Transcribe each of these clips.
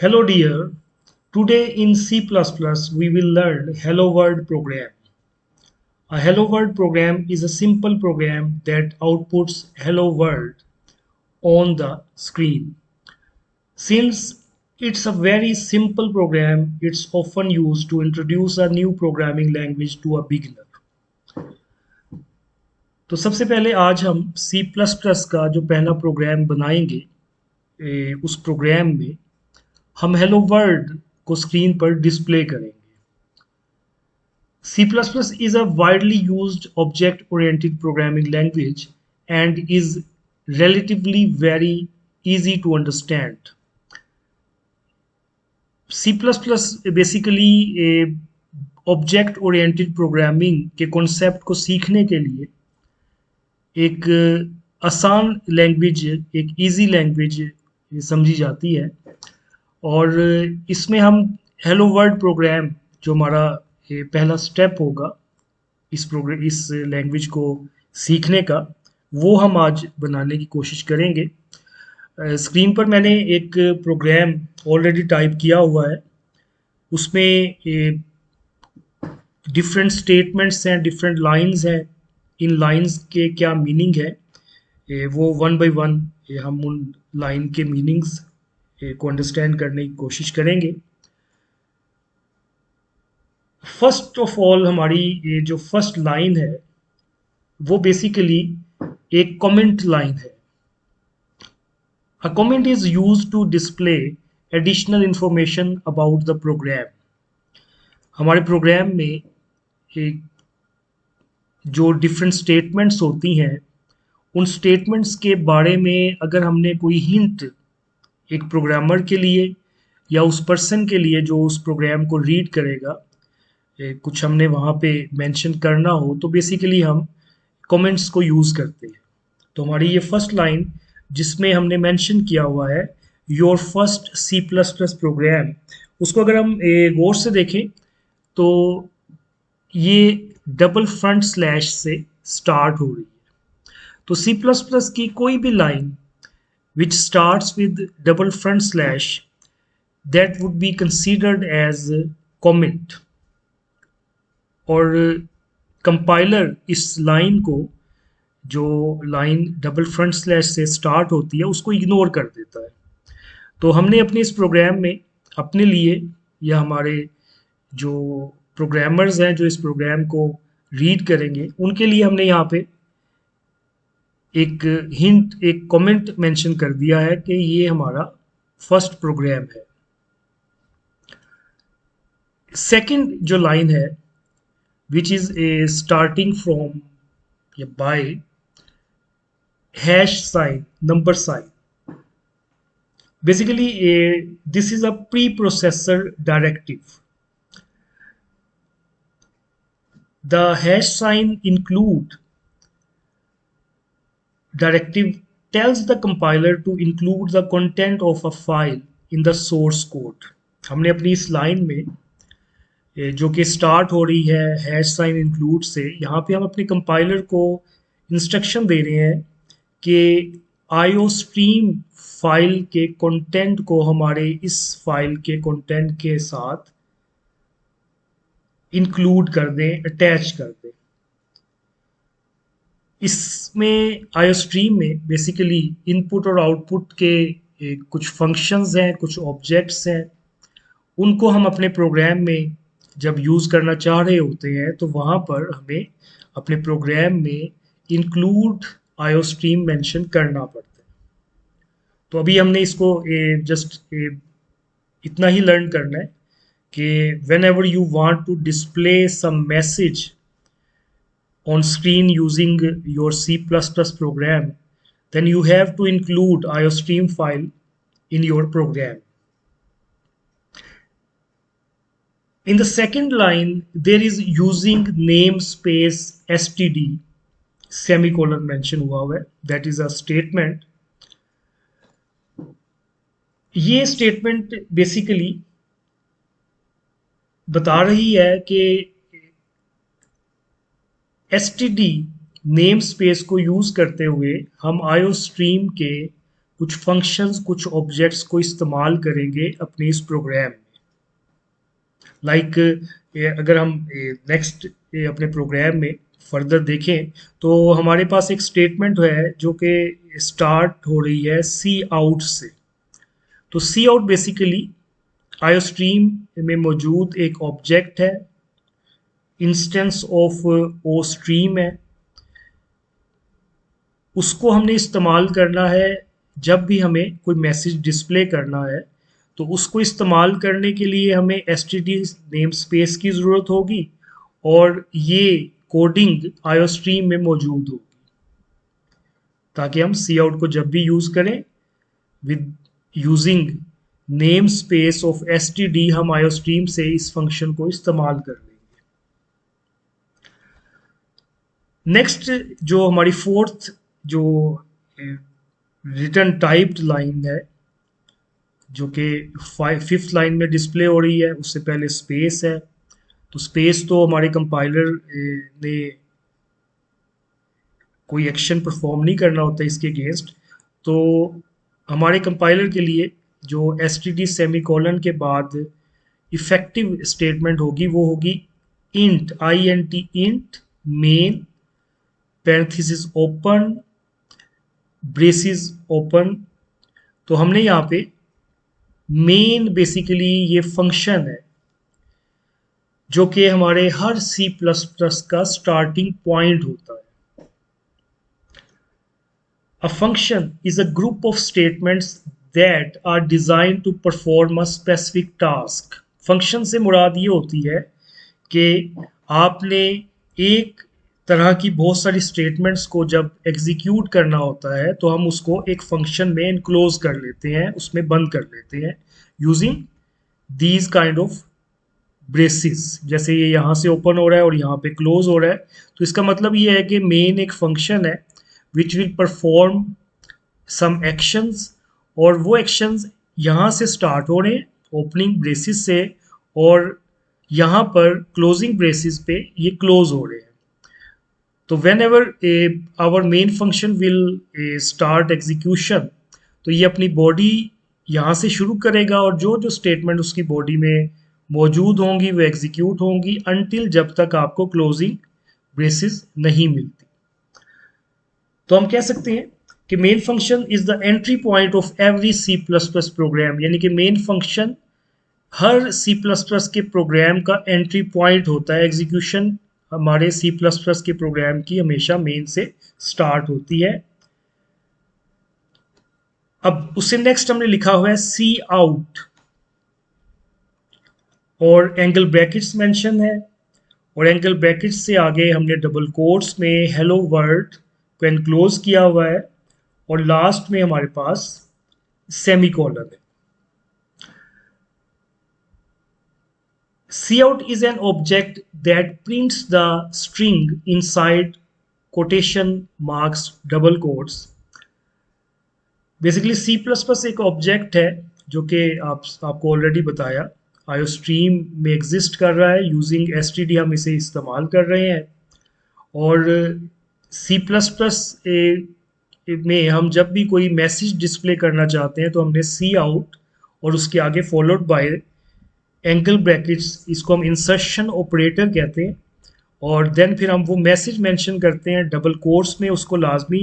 Hello dear, today in C++ we will learn Hello World program. A Hello World program is a simple program that outputs Hello World on the screen. Since it's a very simple program, it's often used to introduce a new programming language to a beginner. तो सबसे पहले आज हम C++ का जो पहला programme बनाएंगे उस प्रोग्राम में हम हेलो वर्ल्ड को स्क्रीन पर डिस्प्ले करेंगे. C++ is a widely used object-oriented programming language and is relatively very easy to understand. C++ basically object oriented programming के कॉन्सेप्ट को सीखने के लिए एक आसान लैंग्वेज, एक इजी लैंग्वेज समझी जाती है. और इसमें हम हेलो वर्ल्ड प्रोग्राम जो हमारा पहला स्टेप होगा इस लैंग्वेज को सीखने का, वो हम आज बनाने की कोशिश करेंगे. स्क्रीन पर मैंने एक प्रोग्राम ऑलरेडी टाइप किया हुआ है. उसमें डिफरेंट स्टेटमेंट्स हैं, डिफरेंट लाइंस हैं. इन लाइंस के क्या मीनिंग है वो वन बाय वन हम उन लाइन के मीनिंग्स को अंडरस्टैंड करने की कोशिश करेंगे. फर्स्ट ऑफ ऑल हमारी ये जो फर्स्ट लाइन है वो बेसिकली एक कमेंट लाइन है. A comment is used to display additional information about the program. हमारे प्रोग्राम में एक जो डिफरेंट स्टेटमेंट्स होती हैं, उन स्टेटमेंट्स के बारे में अगर हमने कोई हिंट एक प्रोग्रामर के लिए या उस पर्सन के लिए जो उस प्रोग्राम को रीड करेगा, कुछ हमने वहाँ पे मेंशन करना हो, तो बेसिकली हम कमेंट्स को यूज़ करते हैं. तो हमारी ये फर्स्ट लाइन जिसमें हमने मेंशन किया हुआ है योर फर्स्ट C++ प्रोग्राम, उसको अगर हम गौर से देखें तो ये डबल फ्रंट स्लैश से स्टार्ट हो रही है. तो C++ की कोई भी line which starts with double front slash that would be considered as a comment. और कंपाइलर इस लाइन को, जो लाइन डबल फ्रंट स्लैश से स्टार्ट होती है, उसको इग्नोर कर देता है. तो हमने अपने इस प्रोग्राम में अपने लिए या हमारे जो प्रोग्रामर्स हैं जो इस प्रोग्राम को रीड करेंगे उनके लिए हमने यहाँ पे एक हिंट, एक कमेंट मेंशन कर दिया है कि ये हमारा फर्स्ट प्रोग्राम है. सेकंड जो लाइन है which is a starting from या by hash sign, number sign. Basically this is a preprocessor directive. The hash sign include directive tells the compiler to include the content of a file in the source code. हमने अपनी इस line में जो कि start हो रही है hash sign include से, यहाँ पे हम अपने कंपाइलर को इंस्ट्रक्शन दे रहे हैं कि आईओ स्ट्रीम फाइल के कंटेंट को हमारे इस फाइल के कंटेंट के साथ इंक्लूड कर दें, अटैच कर दें. इसमें आईओस्ट्रीम में बेसिकली इनपुट और आउटपुट के कुछ फंक्शंस हैं, कुछ ऑब्जेक्ट्स हैं. उनको हम अपने प्रोग्राम में जब यूज़ करना चाह रहे होते हैं तो वहाँ पर हमें अपने प्रोग्राम में इंक्लूड आईओस्ट्रीम मेंशन करना पड़ता है. तो अभी हमने इसको जस्ट इतना ही लर्न करना है कि whenever you want to display some message on screen using your C++ program, then you have to include IOStream file in your program. In the second line, there is using namespace std semicolon mention हुआ है. That is a statement. ये statement basically बता रही है कि std name space को use करते हुए हम आईओ स्ट्रीम के कुछ फंक्शंस, कुछ ऑब्जेक्ट्स को इस्तेमाल करेंगे अपने इस प्रोग्राम में। लाइक अगर हम नेक्स्ट अपने प्रोग्राम में फर्दर देखें तो हमारे पास एक स्टेटमेंट है जो कि स्टार्ट हो रही है सी आउट से। तो सी आउट बेसिकली आयोस्ट्रीम में मौजूद एक ऑब्जेक्ट है, इंस्टेंस ऑफ ओ स्ट्रीम है। उसको हमने इस्तेमाल करना है जब भी हमें कोई मैसेज डिस्प्ले करना है। तो उसको इस्तेमाल करने के लिए हमें एसटीडी नेम स्पेस की ज़रूरत होगी और ये कोडिंग आयोस्ट्रीम में मौजूद होगी ताकि हम सी आउट को जब भी यूज़ करें with using name space of STD हम आयोस्ट्रीम से इस फंक्शन को इस्तेमाल कर लेंगे। नेक्स्ट जो हमारी फोर्थ जो रिटर्न टाइप्ड लाइन है जो कि फिफ्थ लाइन में डिस्प्ले हो रही है, उससे पहले स्पेस है। तो स्पेस तो हमारे कंपाइलर ने कोई एक्शन परफॉर्म नहीं करना होता इसके अगेंस्ट। तो हमारे कंपाइलर के लिए जो S T D semi colon के बाद इफेक्टिव स्टेटमेंट होगी वो होगी int INT int main parenthesis open braces open. तो हमने यहाँ पे मेन बेसिकली ये फंक्शन है जो कि हमारे हर C++ का स्टार्टिंग पॉइंट होता है। A function is a group of statements that are designed to perform a specific task. Function से मुराद ये होती है कि आपने एक तरह की बहुत सारी स्टेटमेंट्स को जब एग्जीक्यूट करना होता है तो हम उसको एक फंक्शन में इनक्लोज कर लेते हैं, उसमें बंद कर लेते हैं using these kind of braces. जैसे ये यहाँ से ओपन हो रहा है और यहाँ पे क्लोज हो रहा है। तो इसका मतलब ये है कि मेन एक फंक्शन है which will perform some actions और वो एक्शंस यहाँ से स्टार्ट हो रहे हैं ओपनिंग ब्रेसिस से और यहाँ पर क्लोजिंग ब्रेसिस पे ये क्लोज हो रहे हैं। तो whenever our main function will start execution तो ये अपनी बॉडी यहाँ से शुरू करेगा और जो जो स्टेटमेंट उसकी बॉडी में मौजूद होंगी वो एग्जीक्यूट होंगी अनटिल जब तक आपको क्लोजिंग ब्रेसिस नहीं मिलती। तो हम कह सकते हैं कि main function is the entry point of every C++ program, यानी कि मेन फंक्शन हर C++ के प्रोग्राम का एंट्री पॉइंट होता है। एग्जीक्यूशन हमारे C++ के प्रोग्राम की हमेशा मेन से स्टार्ट होती है। अब उससे नेक्स्ट हमने लिखा हुआ है सी आउट और एंगल ब्रैकेट्स मेंशन है और एंगल ब्रैकेट्स से आगे हमने डबल कोट्स में हेलो वर्ल्ड को एनक्लोज किया हुआ है और लास्ट में हमारे पास सेमीकोलन है। Cout is an object that prints the string inside quotation marks double quotes. Basically C++ एक ऑब्जेक्ट है जो कि आपको ऑलरेडी बताया आयोस्ट्रीम में एग्जिस्ट कर रहा है। यूजिंग STD हम इसे इस्तेमाल कर रहे हैं और C++ में हम जब भी कोई मैसेज डिस्प्ले करना चाहते हैं तो हमने सी आउट और उसके आगे फॉलोड बाय एंगल ब्रैकेट्स, इसको हम इंसर्शन ऑपरेटर कहते हैं और देन फिर हम वो मैसेज मेंशन करते हैं डबल कोट्स में, उसको लाजमी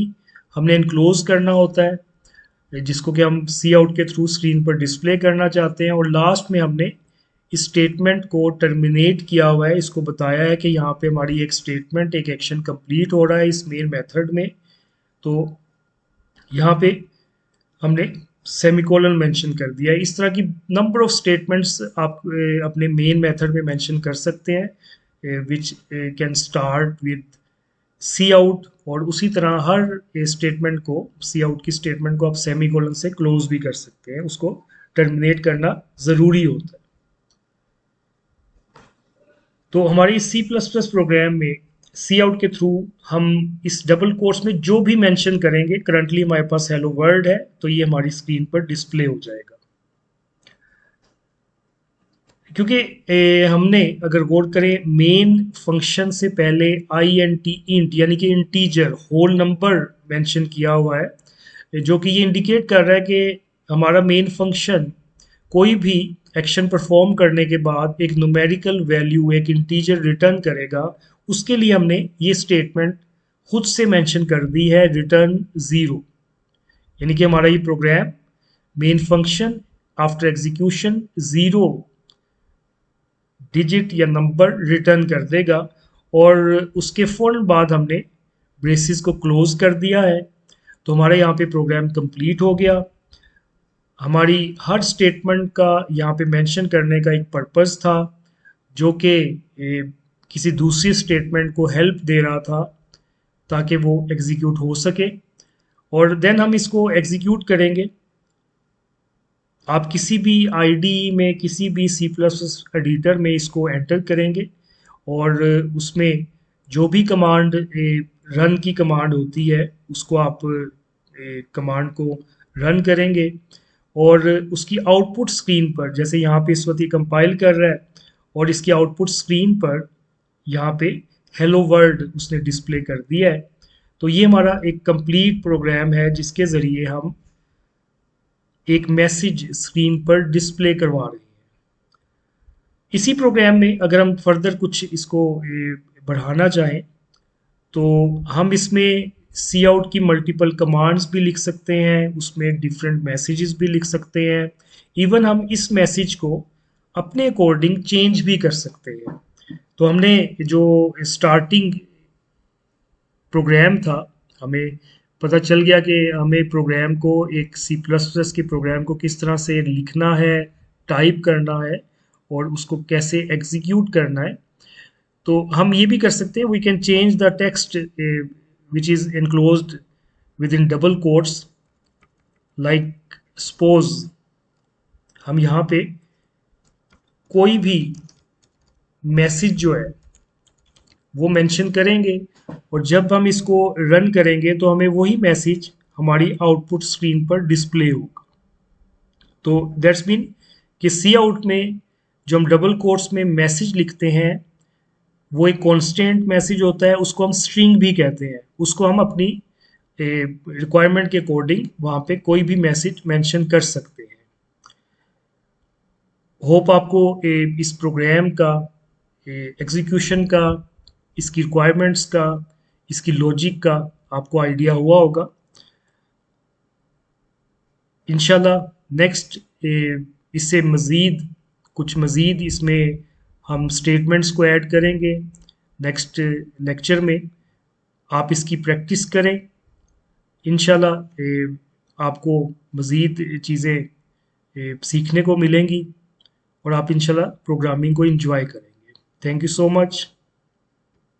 हमने इनक्लोज करना होता है जिसको कि हम सी आउट के थ्रू स्क्रीन पर डिस्प्ले करना चाहते हैं और लास्ट में हमने इस स्टेटमेंट को टर्मिनेट किया हुआ है। इसको बताया है कि यहाँ पे हमारी एक स्टेटमेंट एक एक्शन कंप्लीट हो रहा है इस मेन मेथड में। तो यहाँ पे हमने सेमीकोलन मेंशन कर दिया है। इस तरह की नंबर ऑफ स्टेटमेंट्स आप अपने मेन मेथड में मेंशन कर सकते हैं which can start with cout और उसी तरह हर स्टेटमेंट को सी आउट की स्टेटमेंट को आप सेमीकोलन से क्लोज भी कर सकते हैं, उसको टर्मिनेट करना ज़रूरी होता है। तो हमारी C++ प्रोग्राम में सी आउट के थ्रू हम इस डबल कोट्स में जो भी मेंशन करेंगे, करंटली हमारे पास हेलो वर्ल्ड है तो ये हमारी स्क्रीन पर डिस्प्ले हो जाएगा। क्योंकि हमने अगर गौर करें मेन फंक्शन से पहले INT इंट यानी कि इंटीजर होल नंबर मेंशन किया हुआ है जो कि ये इंडिकेट कर रहा है कि हमारा मेन फंक्शन कोई भी एक्शन परफॉर्म करने के बाद एक न्यूमेरिकल वैल्यू, एक इंटीजर रिटर्न करेगा। उसके लिए हमने ये स्टेटमेंट खुद से मेंशन कर दी है, रिटर्न ज़ीरो। यानी कि हमारा ये programme main function after execution zero digit या नंबर रिटर्न कर देगा। और उसके फ़ौरन बाद हमने ब्रेसिस को क्लोज कर दिया है। तो हमारा यहाँ पे प्रोग्राम कंप्लीट हो गया। हमारी हर स्टेटमेंट का यहाँ पे मेंशन करने का एक पर्पस था, जो कि किसी दूसरी स्टेटमेंट को हेल्प दे रहा था ताकि वो एग्जीक्यूट हो सके। और देन हम इसको एग्जीक्यूट करेंगे। आप किसी भी आईडी में, किसी भी सी प्लस प्लस एडिटर में इसको एंटर करेंगे और उसमें जो भी कमांड रन की कमांड होती है उसको आप कमांड को रन करेंगे। और उसकी आउटपुट स्क्रीन पर, जैसे यहाँ पे इस वक्त ये कंपाइल कर रहा है और इसकी आउटपुट स्क्रीन पर यहाँ पे हेलो वर्ल्ड उसने डिस्प्ले कर दिया है। तो ये हमारा एक कंप्लीट प्रोग्राम है जिसके ज़रिए हम एक मैसेज स्क्रीन पर डिस्प्ले करवा रहे हैं। इसी प्रोग्राम में अगर हम फर्दर कुछ इसको बढ़ाना चाहें तो हम इसमें सी आउट की मल्टीपल कमांड्स भी लिख सकते हैं, उसमें डिफरेंट मैसेजेस भी लिख सकते हैं। इवन हम इस मैसेज को अपने अकॉर्डिंग चेंज भी कर सकते हैं। तो हमने जो स्टार्टिंग प्रोग्राम था, हमें पता चल गया कि हमें प्रोग्राम को, एक सी प्लस प्लस के प्रोग्राम को किस तरह से लिखना है, टाइप करना है और उसको कैसे एग्जीक्यूट करना है। तो हम ये भी कर सकते हैं, we can change the text which is enclosed within double quotes. Like suppose हम यहाँ पे कोई भी मैसेज जो है वो मेंशन करेंगे और जब हम इसको रन करेंगे तो हमें वही मैसेज हमारी आउटपुट स्क्रीन पर डिस्प्ले होगा। तो दैट्स मीन कि सी आउट में जो हम डबल कोट्स में मैसेज लिखते हैं वो एक कांस्टेंट मैसेज होता है, उसको हम स्ट्रिंग भी कहते हैं। उसको हम अपनी रिक्वायरमेंट के अकॉर्डिंग वहाँ पे कोई भी मैसेज मेंशन कर सकते हैं। होप आपको इस प्रोग्राम का एग्जीक्यूशन का, इसकी रिक्वायरमेंट्स का, इसकी लॉजिक का आपको आइडिया हुआ होगा। इंशाल्लाह नेक्स्ट इससे मज़ीद कुछ मज़ीद इसमें हम स्टेटमेंट्स को ऐड करेंगे नेक्स्ट लेक्चर में। आप इसकी प्रैक्टिस करें, इंशाल्लाह आपको मज़ीद चीज़ें सीखने को मिलेंगी और आप इंशाल्लाह प्रोग्रामिंग को एंजॉय करेंगे। Thank you so much.